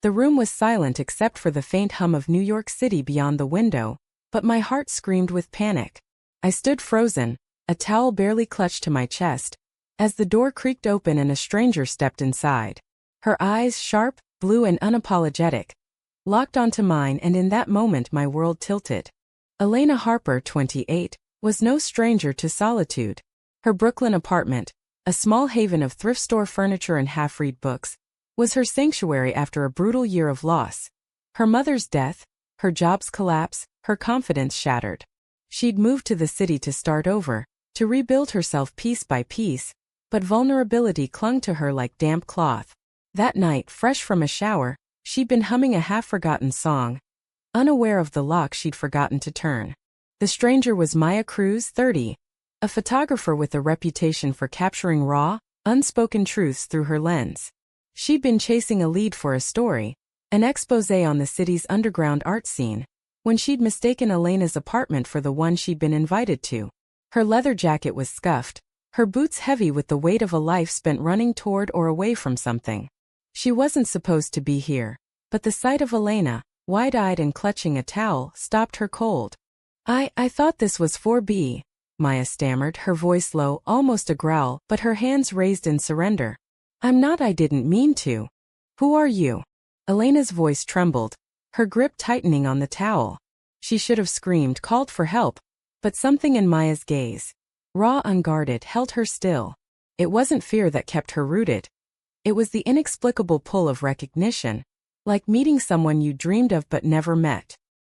The room was silent except for the faint hum of New York City beyond the window, but my heart screamed with panic. I stood frozen, a towel barely clutched to my chest, as the door creaked open and a stranger stepped inside. Her eyes, sharp, blue and unapologetic, locked onto mine, and in that moment my world tilted. Elena Harper, 28, was no stranger to solitude. Her Brooklyn apartment, a small haven of thrift store furniture and half-read books, was her sanctuary after a brutal year of loss. Her mother's death, her job's collapse, her confidence shattered. She'd moved to the city to start over, to rebuild herself piece by piece, but vulnerability clung to her like damp cloth. That night, fresh from a shower, she'd been humming a half-forgotten song, unaware of the lock she'd forgotten to turn. The stranger was Maya Cruz, 30, a photographer with a reputation for capturing raw, unspoken truths through her lens. She'd been chasing a lead for a story, an exposé on the city's underground art scene, when she'd mistaken Elena's apartment for the one she'd been invited to. Her leather jacket was scuffed, her boots heavy with the weight of a life spent running toward or away from something. She wasn't supposed to be here, but the sight of Elena, wide-eyed and clutching a towel, stopped her cold. I thought this was 4B, Maya stammered, her voice low, almost a growl, but her hands raised in surrender. I'm not, I didn't mean to. Who are you? Elena's voice trembled, her grip tightening on the towel. She should have screamed, called for help, but something in Maya's gaze, raw, unguarded, held her still. It wasn't fear that kept her rooted. It was the inexplicable pull of recognition, like meeting someone you dreamed of but never met.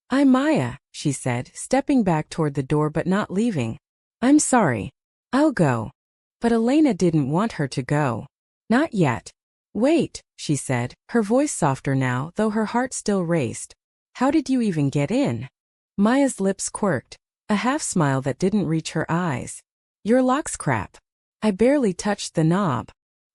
I'm Maya, she said, stepping back toward the door but not leaving. I'm sorry. I'll go. But Elena didn't want her to go. Not yet. Wait, she said, her voice softer now, though her heart still raced. How did you even get in? Maya's lips quirked, a half-smile that didn't reach her eyes. Your lock's crap. I barely touched the knob.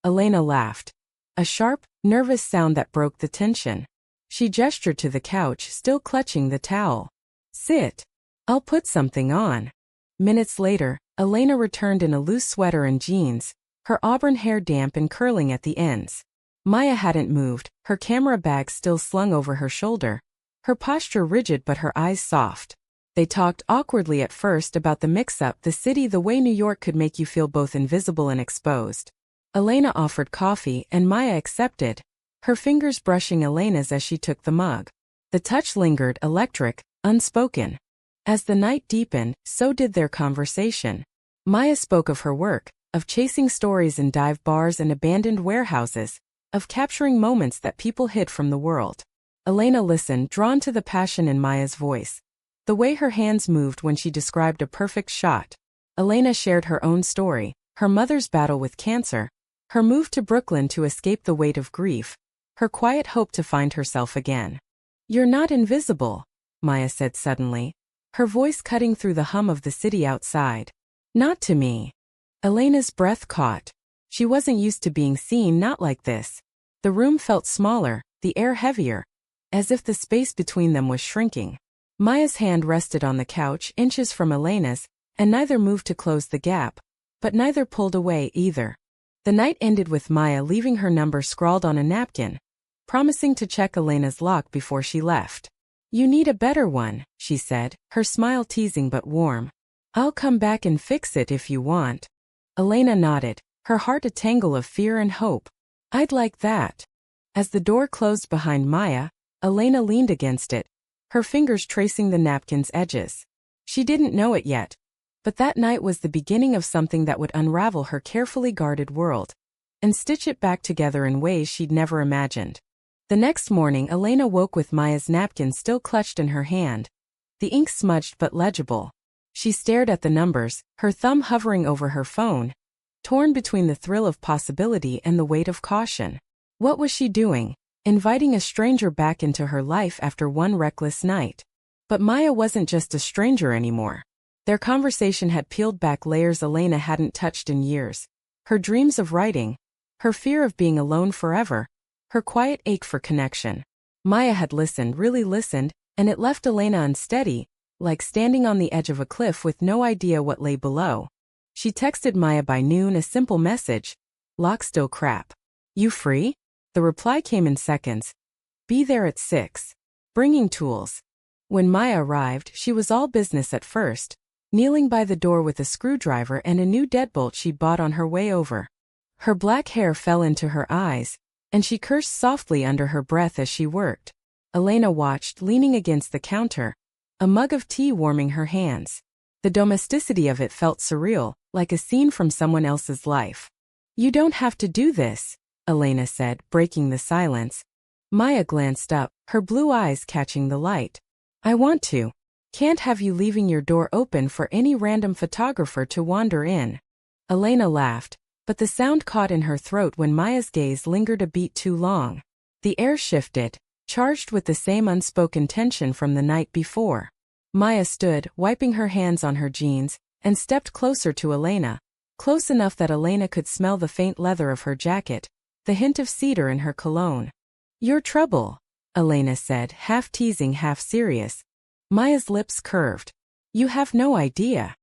Elena laughed, a sharp, nervous sound that broke the tension. She gestured to the couch, still clutching the towel. Sit. I'll put something on. Minutes later, Elena returned in a loose sweater and jeans, her auburn hair damp and curling at the ends. Maya hadn't moved, her camera bag still slung over her shoulder, her posture rigid but her eyes soft. They talked awkwardly at first about the mix-up, the city, the way New York could make you feel both invisible and exposed. Elena offered coffee and Maya accepted, her fingers brushing Elena's as she took the mug. The touch lingered, electric, unspoken. As the night deepened, so did their conversation. Maya spoke of her work, of chasing stories in dive bars and abandoned warehouses, of capturing moments that people hid from the world. Elena listened, drawn to the passion in Maya's voice, the way her hands moved when she described a perfect shot. Elena shared her own story, her mother's battle with cancer, her move to Brooklyn to escape the weight of grief, her quiet hope to find herself again. You're not invisible, Maya said suddenly, her voice cutting through the hum of the city outside. Not to me. Elena's breath caught. She wasn't used to being seen, not like this. The room felt smaller, the air heavier, as if the space between them was shrinking. Maya's hand rested on the couch, inches from Elena's, and neither moved to close the gap, but neither pulled away either. The night ended with Maya leaving her number scrawled on a napkin, promising to check Elena's lock before she left. You need a better one, she said, her smile teasing but warm. I'll come back and fix it if you want. Elena nodded, her heart a tangle of fear and hope. I'd like that. As the door closed behind Maya, Elena leaned against it, her fingers tracing the napkin's edges. She didn't know it yet, but that night was the beginning of something that would unravel her carefully guarded world and stitch it back together in ways she'd never imagined. The next morning, Elena woke with Maya's napkin still clutched in her hand, the ink smudged but legible. She stared at the numbers, her thumb hovering over her phone, torn between the thrill of possibility and the weight of caution. What was she doing, inviting a stranger back into her life after one reckless night? But Maya wasn't just a stranger anymore. Their conversation had peeled back layers Elena hadn't touched in years. Her dreams of writing, her fear of being alone forever, her quiet ache for connection. Maya had listened, really listened, and it left Elena unsteady, like standing on the edge of a cliff with no idea what lay below. She texted Maya by noon, a simple message. Lock still crap. You free? The reply came in seconds. Be there at 6. Bringing tools. When Maya arrived, she was all business at first, kneeling by the door with a screwdriver and a new deadbolt she'd bought on her way over. Her black hair fell into her eyes, and she cursed softly under her breath as she worked. Elena watched, leaning against the counter, a mug of tea warming her hands. The domesticity of it felt surreal, like a scene from someone else's life. You don't have to do this, Elena said, breaking the silence. Maya glanced up, her blue eyes catching the light. I want to. Can't have you leaving your door open for any random photographer to wander in. Elena laughed, but the sound caught in her throat when Maya's gaze lingered a beat too long. The air shifted, charged with the same unspoken tension from the night before. Maya stood, wiping her hands on her jeans, and stepped closer to Elena, close enough that Elena could smell the faint leather of her jacket, the hint of cedar in her cologne. Your trouble, Elena said, half teasing, half serious. Maya's lips curved. You have no idea.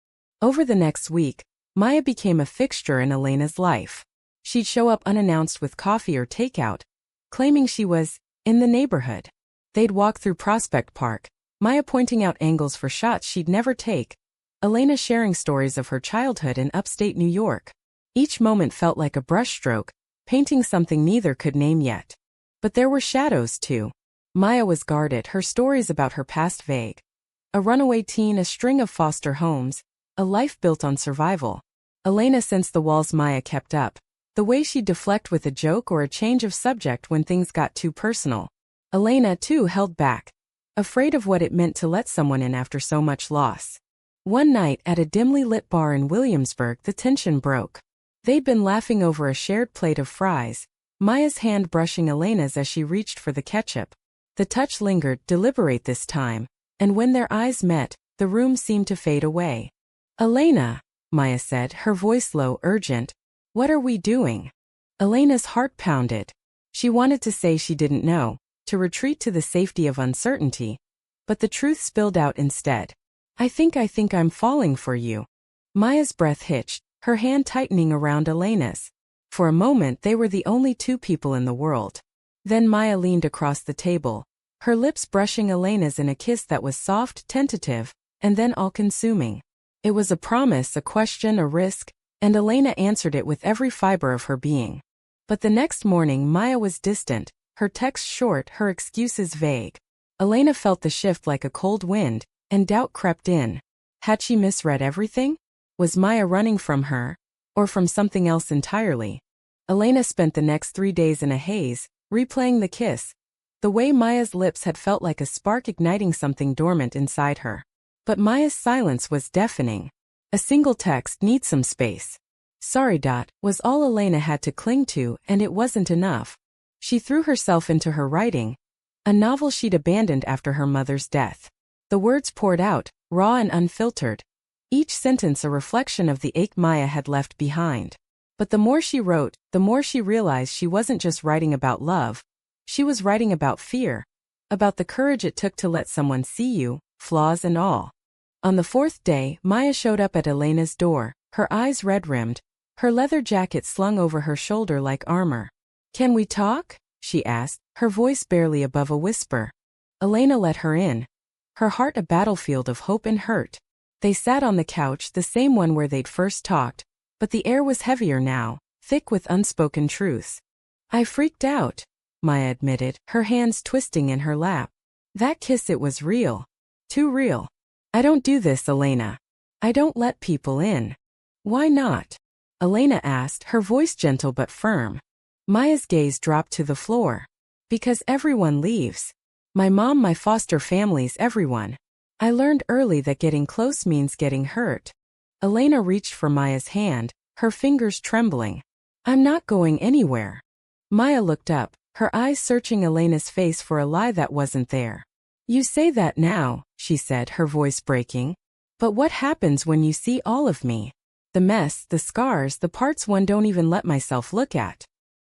Over the next week, Maya became a fixture in Elena's life. She'd show up unannounced with coffee or takeout, claiming she was in the neighborhood. They'd walk through Prospect Park, Maya pointing out angles for shots she'd never take, Elena sharing stories of her childhood in upstate New York. Each moment felt like a brushstroke, painting something neither could name yet. But there were shadows too. Maya was guarded, her stories about her past vague. A runaway teen, a string of foster homes, a life built on survival. Elena sensed the walls Maya kept up, the way she'd deflect with a joke or a change of subject when things got too personal. Elena, too, held back, afraid of what it meant to let someone in after so much loss. One night, at a dimly lit bar in Williamsburg, the tension broke. They'd been laughing over a shared plate of fries, Maya's hand brushing Elena's as she reached for the ketchup. The touch lingered, deliberate this time, and when their eyes met, the room seemed to fade away. Elena, Maya said, her voice low, urgent. What are we doing? Elena's heart pounded. She wanted to say she didn't know, to retreat to the safety of uncertainty, but the truth spilled out instead. I think I'm falling for you. Maya's breath hitched, her hand tightening around Elena's. For a moment they were the only two people in the world. Then Maya leaned across the table, her lips brushing Elena's in a kiss that was soft, tentative, and then all-consuming. It was a promise, a question, a risk, and Elena answered it with every fiber of her being. But the next morning Maya was distant, her texts short, her excuses vague. Elena felt the shift like a cold wind, and doubt crept in. Had she misread everything? Was Maya running from her, or from something else entirely? Elena spent the next 3 days in a haze, replaying the kiss, the way Maya's lips had felt like a spark igniting something dormant inside her. But Maya's silence was deafening. A single text, need some space. Sorry. Was all Elena had to cling to, and it wasn't enough. She threw herself into her writing, a novel she'd abandoned after her mother's death. The words poured out, raw and unfiltered, each sentence a reflection of the ache Maya had left behind. But the more she wrote, the more she realized she wasn't just writing about love, she was writing about fear, about the courage it took to let someone see you, flaws and all. On the 4th day, Maya showed up at Elena's door, her eyes red-rimmed, her leather jacket slung over her shoulder like armor. Can we talk? She asked, her voice barely above a whisper. Elena let her in, her heart a battlefield of hope and hurt. They sat on the couch, the same one where they'd first talked, but the air was heavier now, thick with unspoken truths. I freaked out, Maya admitted, her hands twisting in her lap. That kiss, it was real. Too real. I don't do this, Elena. I don't let people in. Why not? Elena asked, her voice gentle but firm. Maya's gaze dropped to the floor. Because everyone leaves. My mom, my foster families, everyone. I learned early that getting close means getting hurt. Elena reached for Maya's hand, her fingers trembling. I'm not going anywhere. Maya looked up, her eyes searching Elena's face for a lie that wasn't there. You say that now, she said, her voice breaking. But what happens when you see all of me? The mess, the scars, the parts one don't even let myself look at.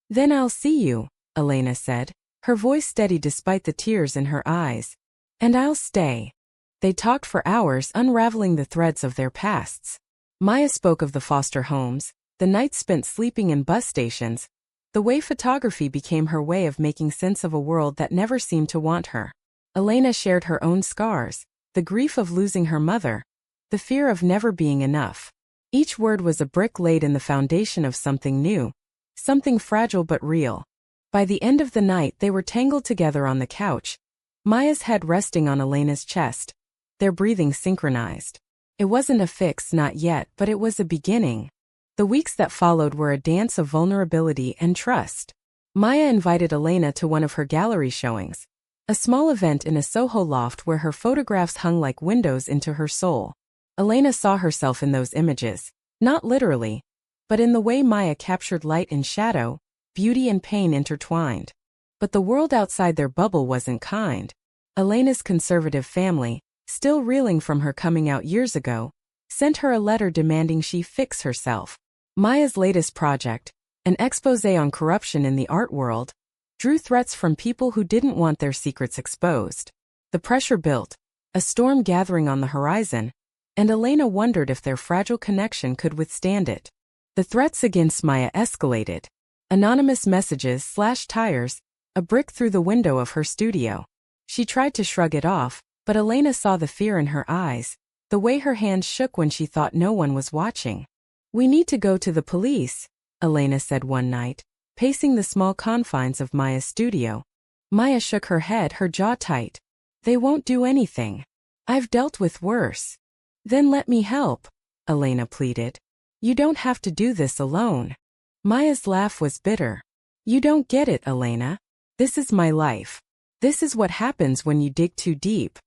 Then I'll see you, Elena said, her voice steady despite the tears in her eyes. And I'll stay. They talked for hours, unraveling the threads of their pasts. Maya spoke of the foster homes, the nights spent sleeping in bus stations, The way photography became her way of making sense of a world that never seemed to want her. Elena shared her own scars, the grief of losing her mother, the fear of never being enough. Each word was a brick laid in the foundation of something new, something fragile but real. By the end of the night they were tangled together on the couch, Maya's head resting on Elena's chest, their breathing synchronized. It wasn't a fix, not yet, but it was a beginning. The weeks that followed were a dance of vulnerability and trust. Maya invited Elena to one of her gallery showings, a small event in a Soho loft where her photographs hung like windows into her soul. Elena saw herself in those images, not literally, but in the way Maya captured light and shadow, beauty and pain intertwined. But the world outside their bubble wasn't kind. Elena's conservative family, still reeling from her coming out years ago, sent her a letter demanding she fix herself. Maya's latest project, an exposé on corruption in the art world, drew threats from people who didn't want their secrets exposed. The pressure built, a storm gathering on the horizon, and Elena wondered if their fragile connection could withstand it. The threats against Maya escalated. Anonymous messages slashed tires, a brick through the window of her studio. She tried to shrug it off, but Elena saw the fear in her eyes, the way her hands shook when she thought no one was watching. "We need to go to the police," Elena said one night, pacing the small confines of Maya's studio. Maya shook her head, her jaw tight. "They won't do anything. I've dealt with worse." "Then let me help," Elena pleaded. "You don't have to do this alone." Maya's laugh was bitter. "You don't get it, Elena. This is my life. This is what happens when you dig too deep."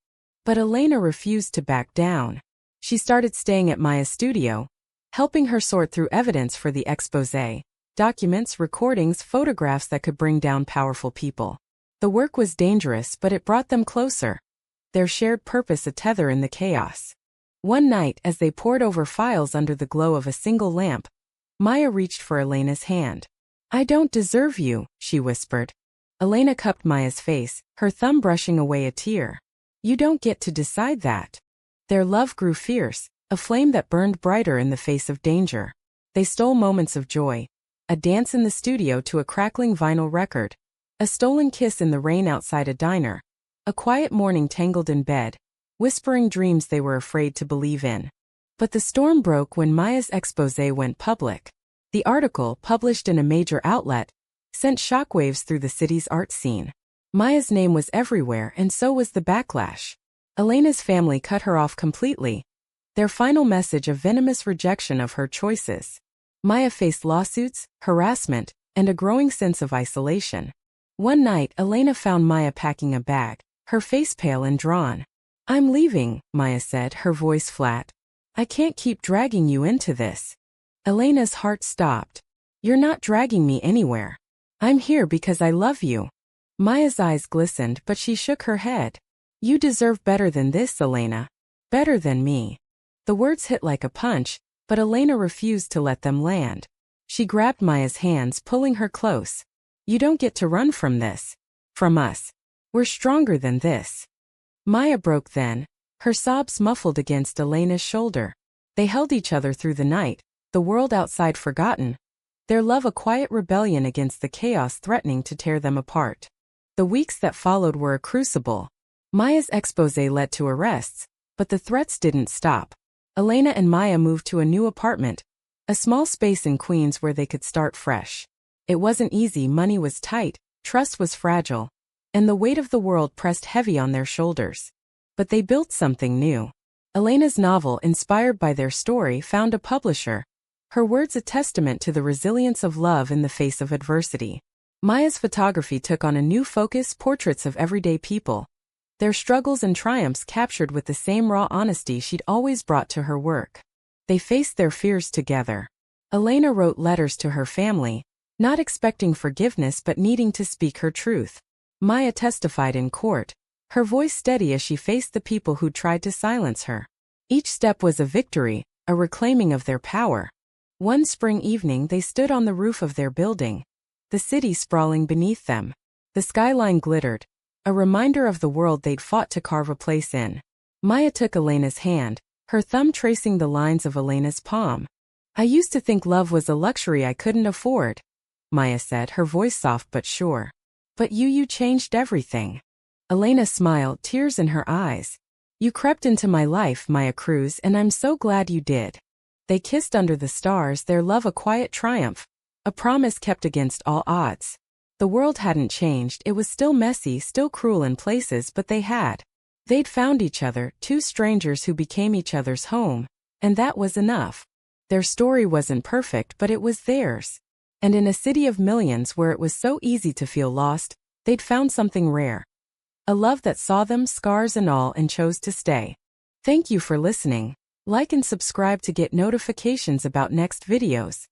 But Elena refused to back down. She started staying at Maya's studio, helping her sort through evidence for the exposé, documents, recordings, photographs that could bring down powerful people. The work was dangerous, but it brought them closer. Their shared purpose a tether in the chaos. One night, as they pored over files under the glow of a single lamp, Maya reached for Elena's hand. "I don't deserve you," she whispered. Elena cupped Maya's face, her thumb brushing away a tear. "You don't get to decide that." Their love grew fierce, a flame that burned brighter in the face of danger. They stole moments of joy, a dance in the studio to a crackling vinyl record, a stolen kiss in the rain outside a diner, a quiet morning tangled in bed, whispering dreams they were afraid to believe in. But the storm broke when Maya's exposé went public. The article, published in a major outlet, sent shockwaves through the city's art scene. Maya's name was everywhere, and so was the backlash. Elena's family cut her off completely, their final message a venomous rejection of her choices. Maya faced lawsuits, harassment, and a growing sense of isolation. One night, Elena found Maya packing a bag, her face pale and drawn. "I'm leaving," Maya said, her voice flat. "I can't keep dragging you into this." Elena's heart stopped. "You're not dragging me anywhere. I'm here because I love you." Maya's eyes glistened, but she shook her head. "You deserve better than this, Elena. Better than me." The words hit like a punch, but Elena refused to let them land. She grabbed Maya's hands, pulling her close. "You don't get to run from this. From us. We're stronger than this." Maya broke then, her sobs muffled against Elena's shoulder. They held each other through the night, the world outside forgotten, their love a quiet rebellion against the chaos threatening to tear them apart. The weeks that followed were a crucible. Maya's exposé led to arrests, but the threats didn't stop. Elena and Maya moved to a new apartment, a small space in Queens where they could start fresh. It wasn't easy, money was tight, trust was fragile, and the weight of the world pressed heavy on their shoulders. But they built something new. Elena's novel, inspired by their story, found a publisher, her words a testament to the resilience of love in the face of adversity. Maya's photography took on a new focus, portraits of everyday people, their struggles and triumphs captured with the same raw honesty she'd always brought to her work. They faced their fears together. Elena wrote letters to her family, not expecting forgiveness but needing to speak her truth. Maya testified in court, her voice steady as she faced the people who tried to silence her. Each step was a victory, a reclaiming of their power. One spring evening they stood on the roof of their building, the city sprawling beneath them. The skyline glittered, a reminder of the world they'd fought to carve a place in. Maya took Elena's hand, her thumb tracing the lines of Elena's palm. "I used to think love was a luxury I couldn't afford. Maya said, her voice soft but sure. But you changed everything. Elena smiled, tears in her eyes. You crept into my life, Maya Cruz, and I'm so glad you did. They kissed under the stars, their love a quiet triumph. A promise kept against all odds. The world hadn't changed, it was still messy, still cruel in places, but they'd found each other, two strangers who became each other's home, and that was enough. Their story wasn't perfect, but it was theirs. And in a city of millions where it was so easy to feel lost, they'd found something rare. A love that saw them, scars and all, and chose to stay. Thank you for listening. Like and subscribe to get notifications about next videos.